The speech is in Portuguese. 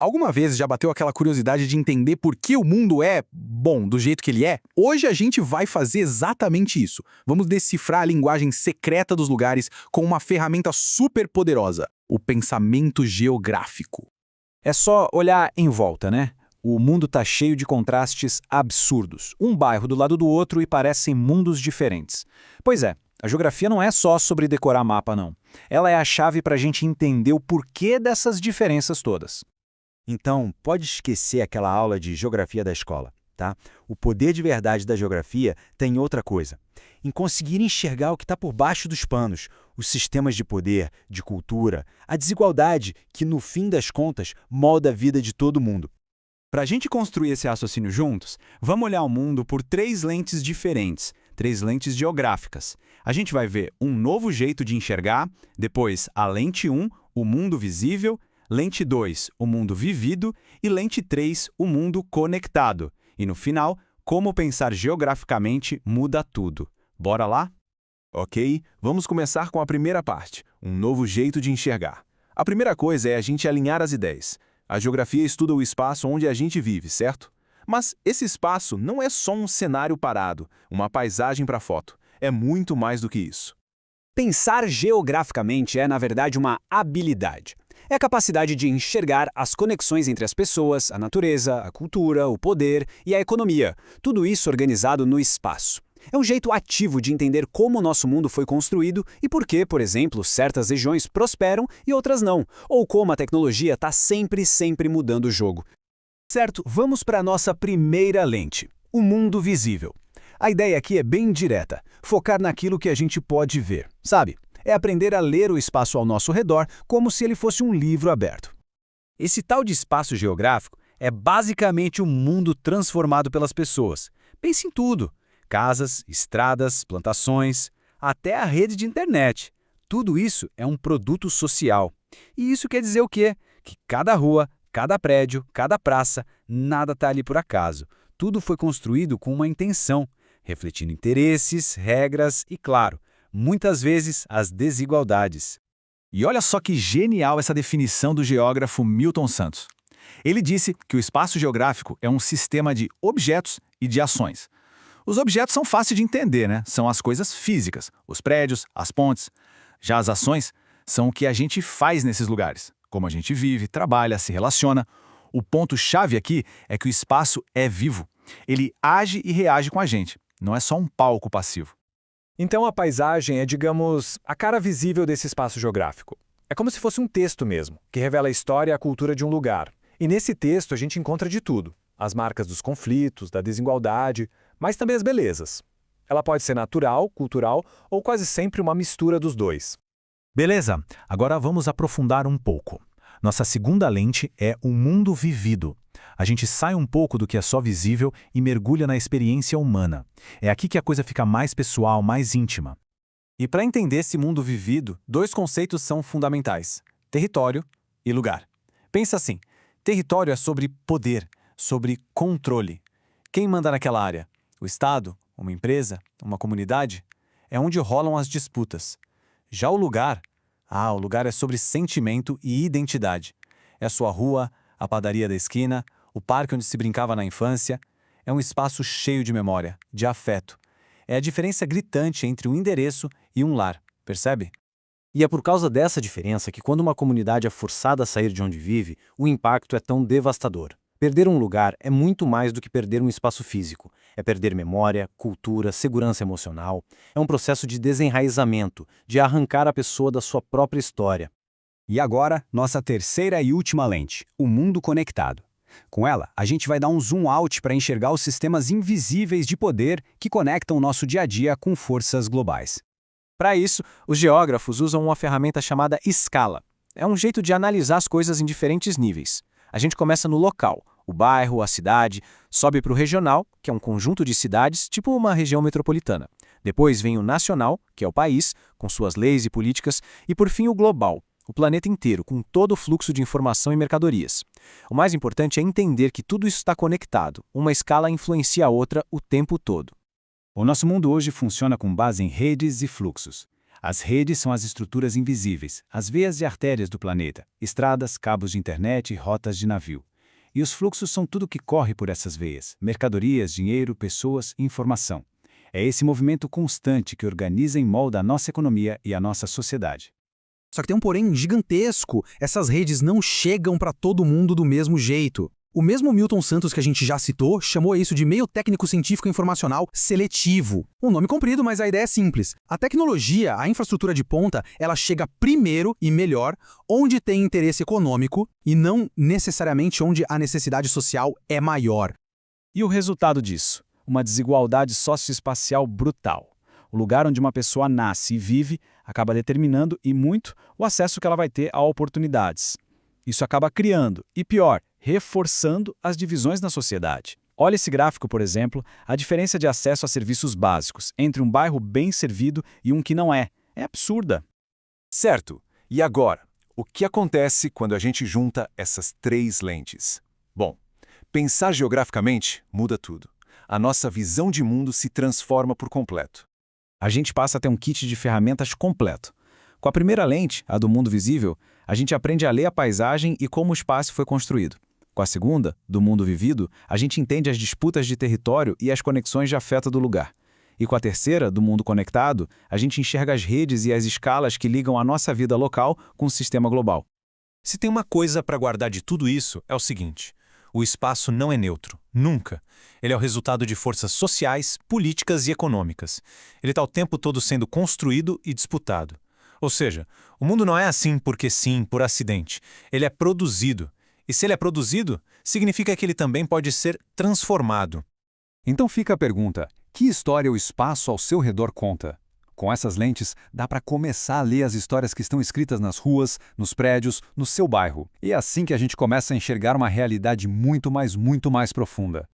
Alguma vez já bateu aquela curiosidade de entender por que o mundo é, bom, do jeito que ele é? Hoje a gente vai fazer exatamente isso. Vamos decifrar a linguagem secreta dos lugares com uma ferramenta super poderosa, o pensamento geográfico. É só olhar em volta, né? O mundo tá cheio de contrastes absurdos. Um bairro do lado do outro e parecem mundos diferentes. Pois é, a geografia não é só sobre decorar mapa, não. Ela é a chave para a gente entender o porquê dessas diferenças todas. Então, pode esquecer aquela aula de geografia da escola, tá? O poder de verdade da geografia tem em outra coisa. Em conseguir enxergar o que está por baixo dos panos, os sistemas de poder, de cultura, a desigualdade que, no fim das contas, molda a vida de todo mundo. Para a gente construir esse raciocínio juntos, vamos olhar o mundo por 3 lentes diferentes, 3 lentes geográficas. A gente vai ver um novo jeito de enxergar, depois a lente 1, o mundo visível, lente 2, o mundo vivido e lente 3, o mundo conectado. E no final, como pensar geograficamente muda tudo. Bora lá? Ok, vamos começar com a primeira parte, um novo jeito de enxergar. A primeira coisa é a gente alinhar as ideias. A geografia estuda o espaço onde a gente vive, certo? Mas esse espaço não é só um cenário parado, uma paisagem para foto. É muito mais do que isso. Pensar geograficamente é, na verdade, uma habilidade. É a capacidade de enxergar as conexões entre as pessoas, a natureza, a cultura, o poder e a economia. Tudo isso organizado no espaço. É um jeito ativo de entender como o nosso mundo foi construído e por que, por exemplo, certas regiões prosperam e outras não, ou como a tecnologia está sempre mudando o jogo. Certo, vamos para a nossa primeira lente, o mundo visível. A ideia aqui é bem direta, focar naquilo que a gente pode ver, sabe? É aprender a ler o espaço ao nosso redor como se ele fosse um livro aberto. Esse tal de espaço geográfico é basicamente o mundo transformado pelas pessoas. Pense em tudo. Casas, estradas, plantações, até a rede de internet. Tudo isso é um produto social. E isso quer dizer o quê? Que cada rua, cada prédio, cada praça, nada está ali por acaso. Tudo foi construído com uma intenção, refletindo interesses, regras e, claro, muitas vezes as desigualdades. E olha só que genial essa definição do geógrafo Milton Santos. Ele disse que o espaço geográfico é um sistema de objetos e de ações. Os objetos são fáceis de entender, né? São as coisas físicas, os prédios, as pontes. Já as ações são o que a gente faz nesses lugares, como a gente vive, trabalha, se relaciona. O ponto-chave aqui é que o espaço é vivo. Ele age e reage com a gente, não é só um palco passivo. Então a paisagem é, digamos, a cara visível desse espaço geográfico. É como se fosse um texto mesmo, que revela a história e a cultura de um lugar. E nesse texto a gente encontra de tudo. As marcas dos conflitos, da desigualdade, mas também as belezas. Ela pode ser natural, cultural ou quase sempre uma mistura dos dois. Beleza, agora vamos aprofundar um pouco. Nossa segunda lente é o mundo vivido. A gente sai um pouco do que é só visível e mergulha na experiência humana. É aqui que a coisa fica mais pessoal, mais íntima. E para entender esse mundo vivido, 2 conceitos são fundamentais: território e lugar. Pensa assim, território é sobre poder, sobre controle. Quem manda naquela área? O Estado? Uma empresa? Uma comunidade? É onde rolam as disputas. Já o lugar é sobre sentimento e identidade. É a sua rua, a padaria da esquina, o parque onde se brincava na infância. É um espaço cheio de memória, de afeto. É a diferença gritante entre um endereço e um lar, percebe? E é por causa dessa diferença que quando uma comunidade é forçada a sair de onde vive, o impacto é tão devastador. Perder um lugar é muito mais do que perder um espaço físico. É perder memória, cultura, segurança emocional. É um processo de desenraizamento, de arrancar a pessoa da sua própria história. E agora, nossa terceira e última lente, o mundo conectado. Com ela, a gente vai dar um zoom out para enxergar os sistemas invisíveis de poder que conectam o nosso dia a dia com forças globais. Para isso, os geógrafos usam uma ferramenta chamada escala. É um jeito de analisar as coisas em diferentes níveis. A gente começa no local, o bairro, a cidade, sobe para o regional, que é um conjunto de cidades, tipo uma região metropolitana. Depois vem o nacional, que é o país, com suas leis e políticas, e por fim o global, o planeta inteiro, com todo o fluxo de informação e mercadorias. O mais importante é entender que tudo isso está conectado, uma escala influencia a outra o tempo todo. O nosso mundo hoje funciona com base em redes e fluxos. As redes são as estruturas invisíveis, as veias e artérias do planeta, estradas, cabos de internet e rotas de navio. E os fluxos são tudo que corre por essas veias: mercadorias, dinheiro, pessoas, informação. É esse movimento constante que organiza e molda a nossa economia e a nossa sociedade. Só que tem um porém gigantesco: essas redes não chegam para todo mundo do mesmo jeito. O mesmo Milton Santos que a gente já citou chamou isso de meio técnico científico informacional seletivo. Um nome comprido, mas a ideia é simples. A tecnologia, a infraestrutura de ponta, ela chega primeiro e melhor onde tem interesse econômico e não necessariamente onde a necessidade social é maior. E o resultado disso? Uma desigualdade socioespacial brutal. O lugar onde uma pessoa nasce e vive acaba determinando, e muito, o acesso que ela vai ter a oportunidades. Isso acaba criando, e pior, reforçando as divisões na sociedade. Olha esse gráfico, por exemplo, a diferença de acesso a serviços básicos entre um bairro bem servido e um que não é. É absurda. Certo. E agora? O que acontece quando a gente junta essas três lentes? Bom, pensar geograficamente muda tudo. A nossa visão de mundo se transforma por completo. A gente passa a ter um kit de ferramentas completo. Com a primeira lente, a do mundo visível, a gente aprende a ler a paisagem e como o espaço foi construído. Com a segunda, do mundo vivido, a gente entende as disputas de território e as conexões de afeto do lugar. E com a terceira, do mundo conectado, a gente enxerga as redes e as escalas que ligam a nossa vida local com o sistema global. Se tem uma coisa para guardar de tudo isso, é o seguinte: o espaço não é neutro, nunca. Ele é o resultado de forças sociais, políticas e econômicas. Ele está o tempo todo sendo construído e disputado. Ou seja, o mundo não é assim porque sim, por acidente. Ele é produzido. E se ele é produzido, significa que ele também pode ser transformado. Então fica a pergunta: que história o espaço ao seu redor conta? Com essas lentes, dá para começar a ler as histórias que estão escritas nas ruas, nos prédios, no seu bairro. E é assim que a gente começa a enxergar uma realidade muito mais profunda.